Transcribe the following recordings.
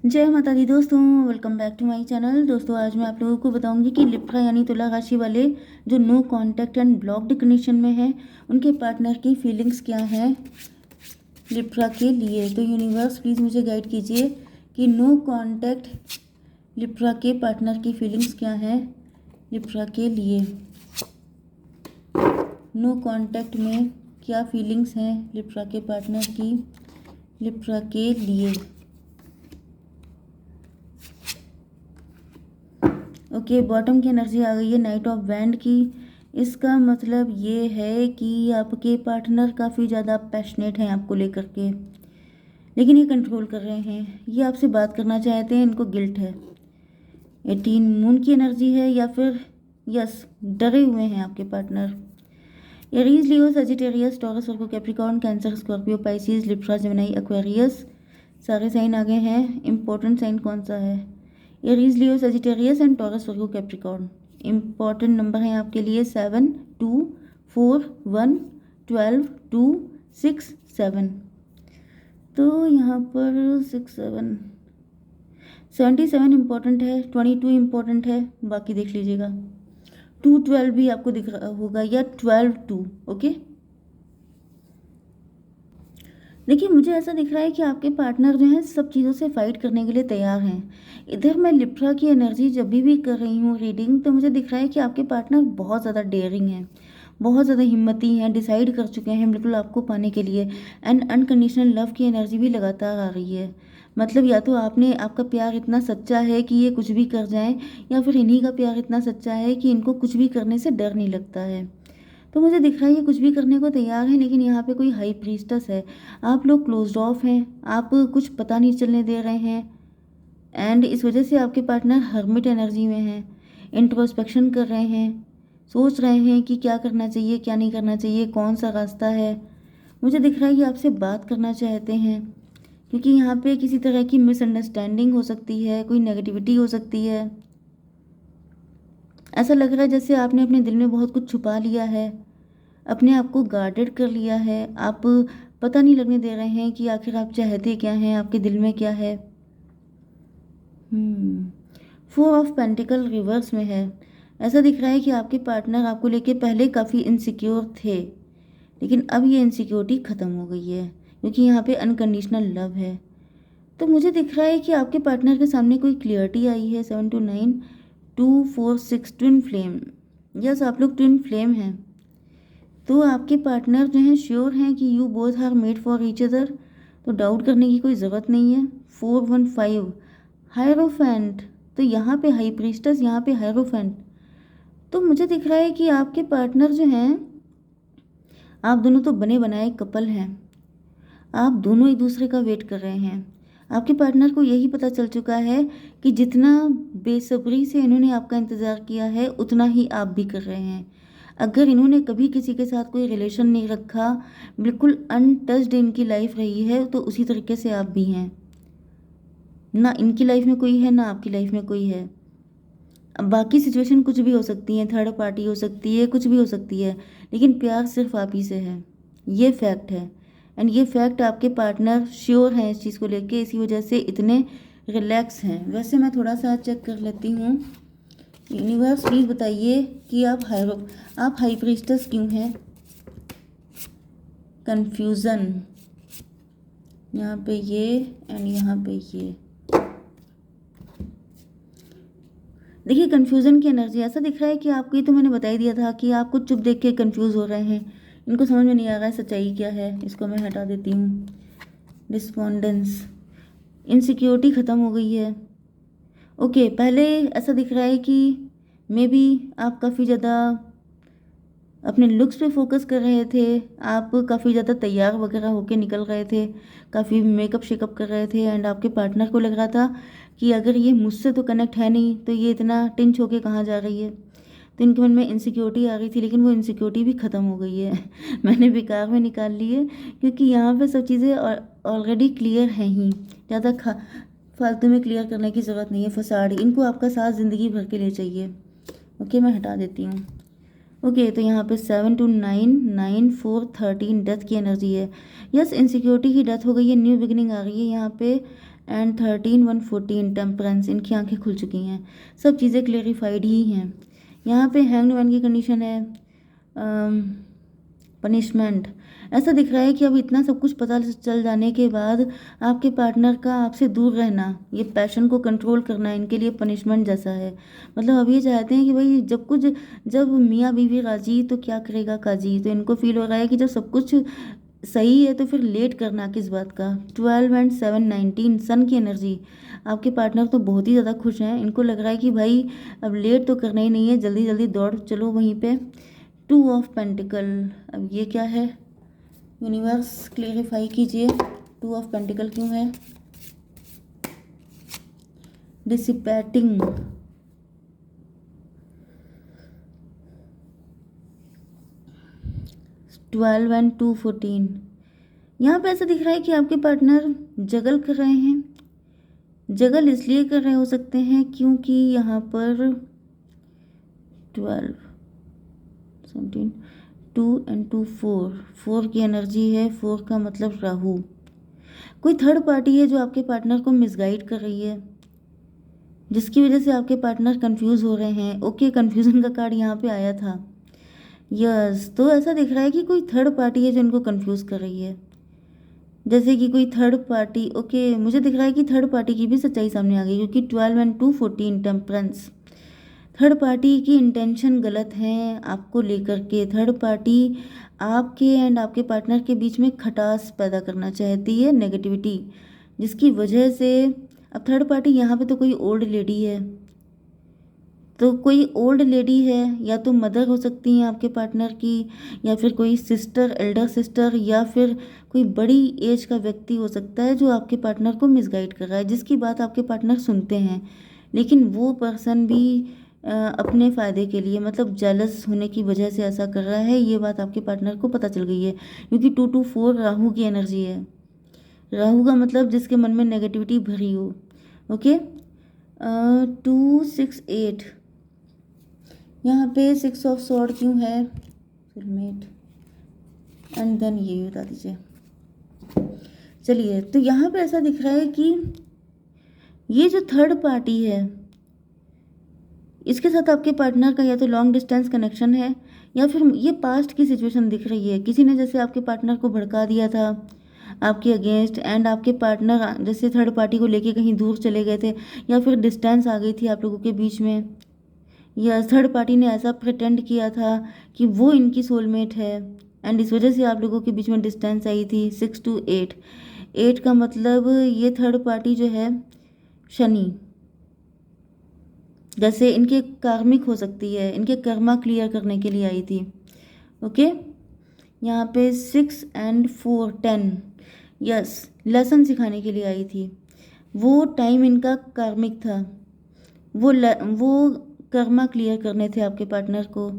जय माता दी दोस्तों, welcome back to my channel. दोस्तों आज मैं आप लोगों को बताऊंगी कि लिब्रा यानी तुला राशि वाले जो no contact and blocked condition में हैं उनके पार्टनर की फीलिंग्स क्या हैं लिब्रा के लिए। तो यूनिवर्स प्लीज़ मुझे गाइड कीजिए कि नो कांटेक्ट लिब्रा के पार्टनर की फीलिंग्स क्या हैं लिब्रा के लिए। नो कांटेक्ट में क्या फीलिंग्स हैं लिब्रा के पार्टनर की लिब्रा के लिए। ओके, बॉटम की एनर्जी आ गई है नाइट ऑफ बैंड की। इसका मतलब ये है कि आपके पार्टनर काफ़ी ज़्यादा पैशनेट हैं आपको लेकर के, लेकिन ये कंट्रोल कर रहे हैं। ये आपसे बात करना चाहते हैं, इनको गिल्ट है। 18 मून की एनर्जी है या फिर यस डरे हुए हैं आपके partner. Aries, Leo, Sagittarius, Taurus, Virgo, Capricorn, Cancer, Scorpio, Pisces, Libra, Gemini, Aquarius सारे साइन आ गए हैं। इंपॉर्टेंट साइन कौन सा है? Aries, Leo, Sagittarius and Taurus, Virgo, Capricorn. Important number है आपके लिए 7, 2, 4, 1, 12, 2, 6, 7। तो यहाँ पर 6, 7, 77 इम्पॉर्टेंट है, 22 इम्पॉर्टेंट है, बाकी देख लीजिएगा। 2, 12 भी आपको दिख रहा होगा या 12, 2। ओके, देखिए मुझे ऐसा दिख रहा है कि आपके पार्टनर जो हैं सब चीज़ों से फाइट करने के लिए तैयार हैं। इधर मैं लिब्रा की एनर्जी जब भी कर रही हूँ रीडिंग, तो मुझे दिख रहा है कि आपके पार्टनर बहुत ज़्यादा डेयरिंग हैं, बहुत ज़्यादा हिम्मती हैं, डिसाइड कर चुके हैं बिल्कुल आपको पाने के लिए। एंड अनकंडीशनल लव की एनर्जी भी लगातार आ रही है। मतलब या तो आपका प्यार इतना सच्चा है कि ये कुछ भी कर जाएं, या फिर इन्हीं का प्यार इतना सच्चा है कि इनको कुछ भी करने से डर नहीं लगता है। तो मुझे दिख रहा है ये कुछ भी करने को तैयार है, लेकिन यहाँ पे कोई हाई प्रीस्टस है। आप लोग क्लोज्ड ऑफ हैं, आप कुछ पता नहीं चलने दे रहे हैं, एंड इस वजह से आपके पार्टनर हर्मिट एनर्जी में हैं, इंट्रोस्पेक्शन कर रहे हैं, सोच रहे हैं कि क्या करना चाहिए क्या नहीं करना चाहिए, कौन सा रास्ता है। मुझे दिख रहा है कि आपसे बात करना चाहते हैं, क्योंकि यहाँ पे किसी तरह की मिसअंडरस्टैंडिंग हो सकती है, कोई नेगेटिविटी हो सकती है। ऐसा लग रहा है जैसे आपने अपने दिल में बहुत कुछ छुपा लिया है, अपने आप को गार्डेड कर लिया है। आप पता नहीं लगने दे रहे हैं कि आखिर आप चाहते क्या हैं, आपके दिल में क्या है। 4 ऑफ पेंटिकल रिवर्स में है। ऐसा दिख रहा है कि आपके पार्टनर आपको लेके पहले काफ़ी इनसिक्योर थे, लेकिन अब ये इनसिक्योरिटी ख़त्म हो गई है, क्योंकि यहाँ पे अनकंडीशनल लव है। तो मुझे दिख रहा है कि आपके पार्टनर के सामने कोई क्लियरिटी आई है। 7 to 9, 2, 4, 6 ट्विन फ्लेम। यस, आप लोग ट्विन फ्लेम हैं। तो आपके पार्टनर जो हैं श्योर हैं कि you both are made for each other, तो डाउट करने की कोई ज़रूरत नहीं है। 4, 1, 5 हायरोफेंट। तो यहाँ पे हाई प्रीस्टस, यहाँ पे हायरोफेंट। तो मुझे दिख रहा है कि आपके पार्टनर जो हैं, आप दोनों तो बने बनाए कपल हैं, आप दोनों एक दूसरे का वेट कर रहे हैं। आपके पार्टनर को यही पता चल चुका है कि जितना बेसब्री से इन्होंने आपका इंतज़ार किया है, उतना ही आप भी कर रहे हैं। अगर इन्होंने कभी किसी के साथ कोई रिलेशन नहीं रखा, बिल्कुल अनटच्ड इनकी लाइफ रही है, तो उसी तरीके से आप भी हैं। ना इनकी लाइफ में कोई है, ना आपकी लाइफ में कोई है। अब बाकी सिचुएशन कुछ भी हो सकती है, थर्ड पार्टी हो सकती है, कुछ भी हो सकती है, लेकिन प्यार सिर्फ आप ही से है। ये फैक्ट है, एंड ये फैक्ट आपके पार्टनर श्योर हैं इस चीज़ को लेके, इसी वजह से इतने रिलैक्स हैं। वैसे मैं थोड़ा सा चेक कर लेती हूँ। यूनिवर्स प्लीज़ बताइए कि आप हाई प्रीस्टस क्यों हैं। कन्फ्यूज़न, यहाँ पे ये एंड यहाँ पे ये। देखिए कन्फ्यूज़न की एनर्जी, ऐसा दिख रहा है कि आपको, ये तो मैंने बता ही दिया था कि आप कुछ चुप देख के कन्फ्यूज़ हो रहे हैं। इनको समझ में नहीं आ रहा है सच्चाई क्या है। इसको मैं हटा देती हूँ। डिस्पोंडेंस, इनसिक्योरिटी ख़त्म हो गई है। ओके, पहले ऐसा दिख रहा है कि मे बी आप काफ़ी ज़्यादा अपने लुक्स पे फोकस कर रहे थे, आप काफ़ी ज़्यादा तैयार वगैरह होके निकल रहे थे, काफ़ी मेकअप शेकअप कर रहे थे, एंड आपके पार्टनर को लग रहा था कि अगर ये मुझसे तो कनेक्ट है नहीं, तो ये इतना टिंच होके कहाँ जा रही है। तो इनके मन में इनसिक्योरिटी आ रही थी, लेकिन वो इनसिक्योरिटी भी ख़त्म हो गई है। मैंने बेकार में निकाल ली है, क्योंकि यहाँ पे सब चीज़ें ऑलरेडी क्लियर हैं ही। ज़्यादा फालतू में क्लियर करने की ज़रूरत नहीं है। फसाड, इनको आपका साथ ज़िंदगी भर के लिए चाहिए। ओके, मैं हटा देती हूँ। ओके, तो यहाँ पे 7 to 9, 9, 4, 13 डेथ की एनर्जी है। यस, इनसिक्योरिटी की डेथ हो गई है, न्यू बिगिनिंग आ रही है यहाँ पे। एंड 13 1 14 टेम्परेंस, इनकी आंखें खुल चुकी हैं, सब चीज़ें क्लेरिफाइड ही हैं। यहाँ पे हैंग्ड मैन की कंडीशन है पनिशमेंट। ऐसा दिख रहा है कि अब इतना सब कुछ पता चल जाने के बाद आपके पार्टनर का आपसे दूर रहना, ये पैशन को कंट्रोल करना इनके लिए पनिशमेंट जैसा है। मतलब अब ये चाहते हैं कि भाई जब मियाँ बीवी राजी तो क्या करेगा काजी। तो इनको फील हो रहा है कि जब सब कुछ सही है तो फिर लेट करना किस बात का। 12 एंड 7 19 सन की एनर्जी। आपके पार्टनर तो बहुत ही ज़्यादा खुश हैं, इनको लग रहा है कि भाई अब लेट तो करना ही नहीं है, जल्दी जल्दी दौड़ चलो वहीं पे। 2 ऑफ पेंटिकल, अब ये क्या है यूनिवर्स क्लेरिफाई कीजिए, 2 ऑफ पेंटिकल क्यों है। Dissipating, twelve and 2 14। यहाँ पे ऐसा दिख रहा है कि आपके पार्टनर जगल कर रहे हैं। जगल इसलिए कर रहे हो सकते हैं क्योंकि यहाँ पर 12 17 2 एंड 2 4 4 की एनर्जी है। 4 का मतलब राहु। कोई थर्ड पार्टी है जो आपके पार्टनर को मिसगाइड कर रही है, जिसकी वजह से आपके पार्टनर कंफ्यूज हो रहे हैं। ओके, कंफ्यूजन का कार्ड यहाँ पे आया था। यस, तो ऐसा दिख रहा है कि कोई थर्ड पार्टी है जो इनको कंफ्यूज कर रही है, जैसे कि कोई थर्ड पार्टी। ओके, मुझे दिख रहा है कि थर्ड पार्टी की भी सच्चाई सामने आ गई, क्योंकि 12 एंड 2 14 टेम्परेंस। थर्ड पार्टी की इंटेंशन गलत है आपको लेकर के। थर्ड पार्टी आपके एंड आपके पार्टनर के बीच में खटास पैदा करना चाहती है, नेगेटिविटी, जिसकी वजह से अब थर्ड पार्टी यहाँ पे तो कोई ओल्ड लेडी है, तो कोई ओल्ड लेडी है, या तो मदर हो सकती हैं आपके पार्टनर की, या फिर कोई सिस्टर, एल्डर सिस्टर, या फिर कोई बड़ी एज का व्यक्ति हो सकता है जो आपके पार्टनर को मिसगाइड कर रहा है, जिसकी बात आपके पार्टनर सुनते हैं। लेकिन वो पर्सन भी अपने फ़ायदे के लिए, मतलब जेलस होने की वजह से ऐसा कर रहा है। ये बात आपके पार्टनर को पता चल गई है, क्योंकि 2 2 4 राहु की एनर्जी है। राहु का मतलब जिसके मन में नेगेटिविटी भरी हो। ओके, 2 6 8, यहाँ पे 6 ऑफ सॉर्ड क्यों है, फिल्मेट, एंड देन ये बता दीजिए। चलिए, तो यहाँ पे ऐसा दिख रहा है कि ये जो थर्ड पार्टी है, इसके साथ आपके पार्टनर का या तो लॉन्ग डिस्टेंस कनेक्शन है, या फिर ये पास्ट की सिचुएशन दिख रही है। किसी ने जैसे आपके पार्टनर को भड़का दिया था आपके अगेंस्ट, एंड आपके पार्टनर जैसे थर्ड पार्टी को लेके कहीं दूर चले गए थे, या फिर डिस्टेंस आ गई थी आप लोगों के बीच में, या थर्ड पार्टी ने ऐसा प्रिटेंड किया था कि वो इनकी सोलमेट है, एंड इस वजह से आप लोगों के बीच में डिस्टेंस आई थी। 6 to 8, 8 का मतलब ये थर्ड पार्टी जो है शनि, जैसे इनके कार्मिक हो सकती है, इनके कर्मा क्लियर करने के लिए आई थी। ओके, यहाँ पे 6 एंड 4 10, यस, लेसन सिखाने के लिए आई थी। वो टाइम इनका कार्मिक था, वो कर्मा क्लियर करने थे आपके पार्टनर को।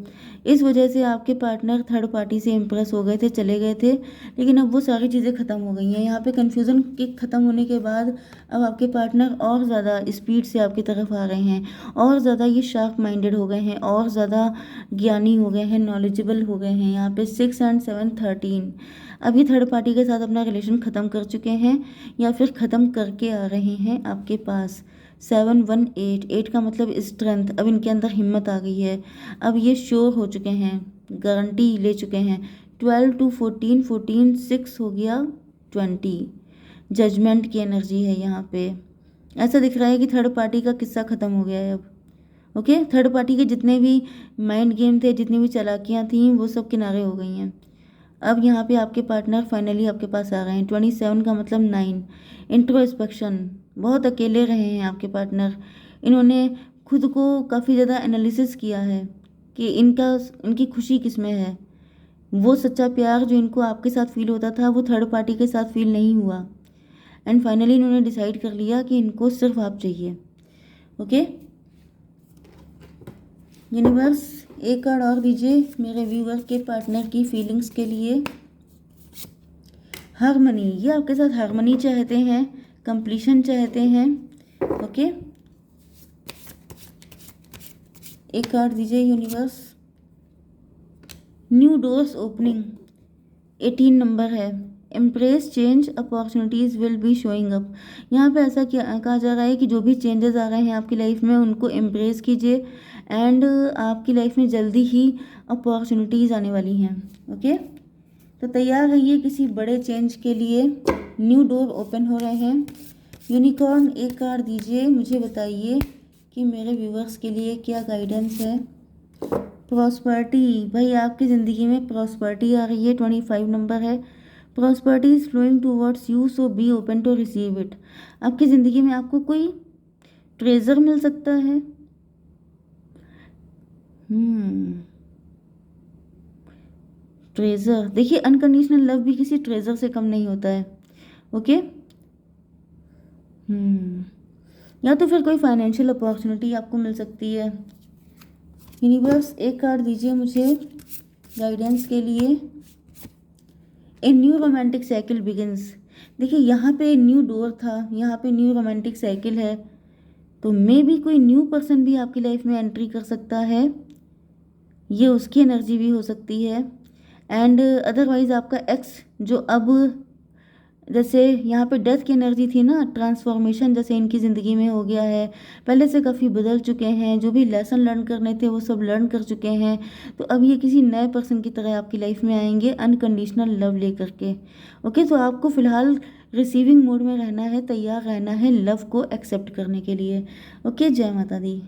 इस वजह से आपके पार्टनर थर्ड पार्टी से इम्प्रेस हो गए थे, चले गए थे, लेकिन अब वो सारी चीज़ें ख़त्म हो गई हैं। यहाँ पे कन्फ्यूज़न के ख़त्म होने के बाद अब आपके पार्टनर और ज़्यादा स्पीड से आपकी तरफ आ रहे हैं, और ज़्यादा ये शार्प माइंडेड हो गए हैं, और ज़्यादा ज्ञानी हो गए हैं, नॉलेजेबल हो गए हैं। यहाँ पे 6 एंड 7 13, अभी थर्ड पार्टी के साथ अपना रिलेशन ख़त्म कर चुके हैं, या फिर ख़त्म करके आ रहे हैं आपके पास। 7 1 8, 8 का मतलब स्ट्रेंथ, अब इनके अंदर हिम्मत आ गई है, अब ये श्योर हो चुके हैं, गारंटी ले चुके हैं। 12 to 14 14 6 हो गया 20, जजमेंट की एनर्जी है यहाँ पे। ऐसा दिख रहा है कि थर्ड पार्टी का किस्सा ख़त्म हो गया है अब। ओके, थर्ड पार्टी के जितने भी माइंड गेम थे, जितनी भी चालाकियाँ थीं, वो सब किनारे हो गई हैं। अब यहाँ पे आपके पार्टनर फाइनली आपके पास आ गए हैं। 27 का मतलब 9, इंट्रोस्पेक्शन, बहुत अकेले रहे हैं आपके पार्टनर। इन्होंने खुद को काफ़ी ज़्यादा एनालिसिस किया है कि इनकी खुशी किस में है। वो सच्चा प्यार जो इनको आपके साथ फील होता था, वो थर्ड पार्टी के साथ फील नहीं हुआ, एंड फाइनली इन्होंने डिसाइड कर लिया कि इनको सिर्फ आप चाहिए। ओके, यूनिवर्स एक कार्ड और दीजिए मेरे व्यूअर के पार्टनर की फीलिंग्स के लिए। हारमनी, ये आपके साथ हारमनी चाहते हैं, कंप्लीशन चाहते हैं। ओके, एक कार्ड दीजिए universe. New doors opening, 18 number है। Embrace change, opportunities will be showing up. यहाँ पे ऐसा कहा जा रहा है कि जो भी चेंजेस आ रहे हैं आपकी लाइफ में उनको एम्ब्रेस कीजिए एंड आपकी लाइफ में जल्दी ही अपॉर्चुनिटीज़ आने वाली हैं। ओके, तो तैयार रहिए किसी बड़े चेंज के लिए। न्यू डोर ओपन हो रहे हैं। यूनिकॉर्न एक कार्ड दीजिए, मुझे बताइए कि मेरे व्यूवर्स के लिए क्या गाइडेंस है। प्रॉस्पर्टी, भाई आपकी ज़िंदगी में प्रॉस्पर्टी आ रही है, 25 नंबर है। Prosperity is flowing towards you, so be open to receive it. आपकी ज़िंदगी में आपको कोई ट्रेजर मिल सकता है। ट्रेजर, देखिए अनकंडीशनल लव भी किसी ट्रेजर से कम नहीं होता है। ओके, या तो फिर कोई फाइनेंशियल अपॉर्चुनिटी आपको मिल सकती है। यूनिवर्स एक कार्ड दीजिए मुझे गाइडेंस के लिए। A new romantic cycle begins. देखिए यहाँ पे न्यू डोर था, यहाँ पे न्यू रोमांटिक साइकिल है, तो मे बी कोई न्यू पर्सन भी आपकी लाइफ में एंट्री कर सकता है, ये उसकी एनर्जी भी हो सकती है। एंड अदरवाइज आपका एक्स जो अब, जैसे यहाँ पे डेथ की एनर्जी थी ना, ट्रांसफॉर्मेशन जैसे इनकी ज़िंदगी में हो गया है, पहले से काफ़ी बदल चुके हैं, जो भी लेसन लर्न करने थे वो सब लर्न कर चुके हैं, तो अब ये किसी नए पर्सन की तरह आपकी लाइफ में आएंगे अनकंडीशनल लव लेकर के। ओके, तो आपको फ़िलहाल रिसीविंग मोड में रहना है, तैयार रहना है लव को एक्सेप्ट करने के लिए। ओके, जय माता दी।